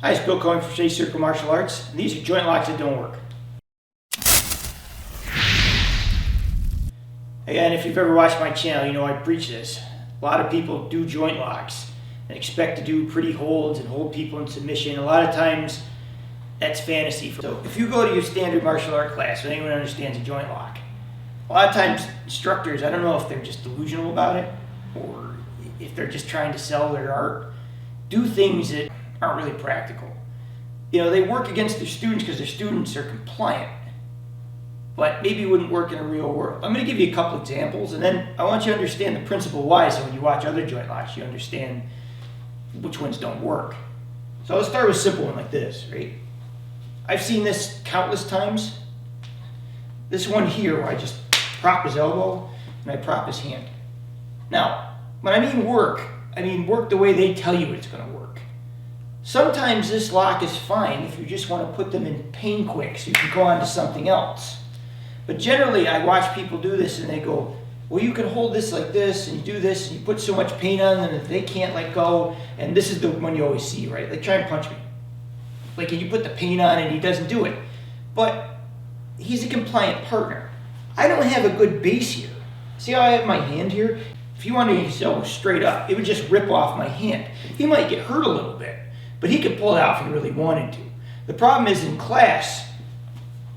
Hi, it's Bill Cohen from Shea Circle Martial Arts, and these are joint locks that don't work. Again, if you've ever watched my channel, you know I preach this. A lot of people do joint locks and expect to do pretty holds and hold people in submission. A lot of times, that's fantasy. So if you go to your standard martial art class, and anyone understands a joint lock, a lot of times instructors, I don't know if they're just delusional about it or if they're just trying to sell their art, do things that aren't really practical. You know, they work against their students because their students are compliant, but maybe it wouldn't work in a real world. I'm going to give you a couple examples, and then I want you to understand the principle why, so when you watch other joint locks, you understand which ones don't work. So let's start with a simple one like this, right? I've seen this countless times. This one here where I just prop his elbow and I prop his hand. Now, when I mean work the way they tell you it's going to work. Sometimes this lock is fine if you just want to put them in pain quick so you can go on to something else. But generally, I watch people do this and they go, well, you can hold this like this and you do this and you put so much pain on them that they can't let go. And this is the one you always see, right? Like, try and punch me. Like, you put the pain on and he doesn't do it. But he's a compliant partner. I don't have a good base here. See how I have my hand here? If he wanted to get his elbow straight up, it would just rip off my hand. He might get hurt a little bit, but he could pull it out if he really wanted to. The problem is in class,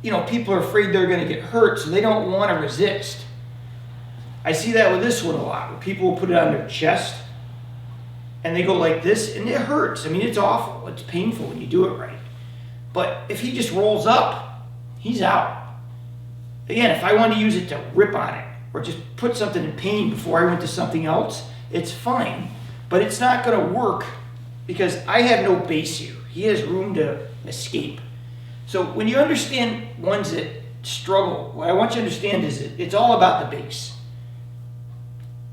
you know, people are afraid they're going to get hurt, so they don't want to resist. I see that with this one a lot, where people will put it on their chest, and they go like this, and it hurts. I mean, it's awful. It's painful when you do it right. But if he just rolls up, he's out. Again, if I want to use it to rip on it, or just put something in pain before I went to something else, it's fine. But it's not going to work because I have no base here. He has room to escape. So when you understand ones that struggle, what I want you to understand is that it's all about the base.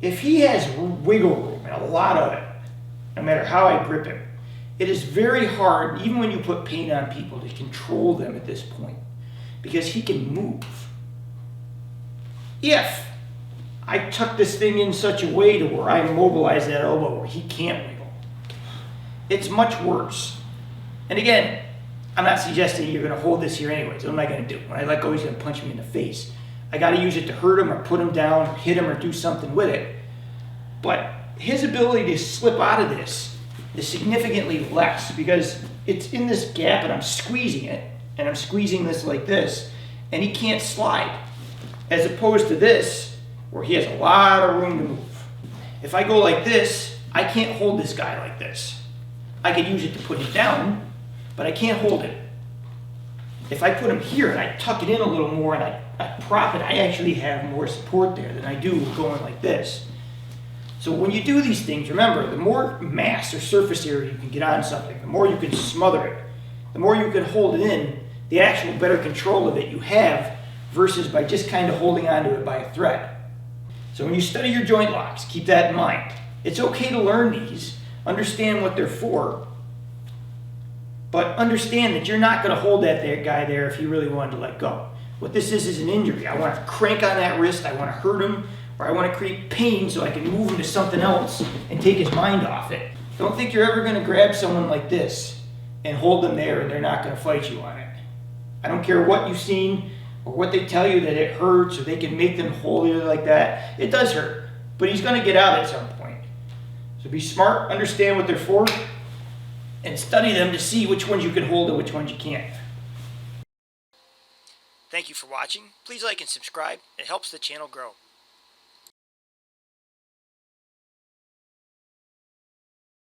If he has wiggle room, and a lot of it, no matter how I grip him, it is very hard, even when you put pain on people, to control them at this point because he can move. If I tuck this thing in such a way to where I immobilize that elbow where he can't wiggle, it's much worse. And again, I'm not suggesting you're going to hold this here anyways. What am I going to do? When I let go, he's going to punch me in the face. I got to use it to hurt him or put him down or hit him or do something with it. But his ability to slip out of this is significantly less because it's in this gap and I'm squeezing it, and I'm squeezing this like this, and he can't slide. As opposed to this, where he has a lot of room to move. If I go like this, I can't hold this guy like this. I could use it to put him down, but I can't hold it. If I put him here and I tuck it in a little more and I prop it, I actually have more support there than I do going like this. So when you do these things, remember, the more mass or surface area you can get on something, the more you can smother it, the more you can hold it in, the actual better control of it you have versus by just kind of holding onto it by a thread. So when you study your joint locks, keep that in mind. It's okay to learn these, understand what they're for, but understand that you're not going to hold that guy there if you really wanted to let go. What this is an injury. I want to crank on that wrist, I want to hurt him, or I want to create pain so I can move him to something else and take his mind off it. Don't think you're ever going to grab someone like this and hold them there and they're not going to fight you on it. I don't care what you've seen or what they tell you that it hurts or they can make them hold you like that. It does hurt, but he's going to get out at some point. So be smart, understand what they're for, and study them to see which ones you can hold and which ones you can't. Thank you for watching. Please like and subscribe. It helps the channel grow.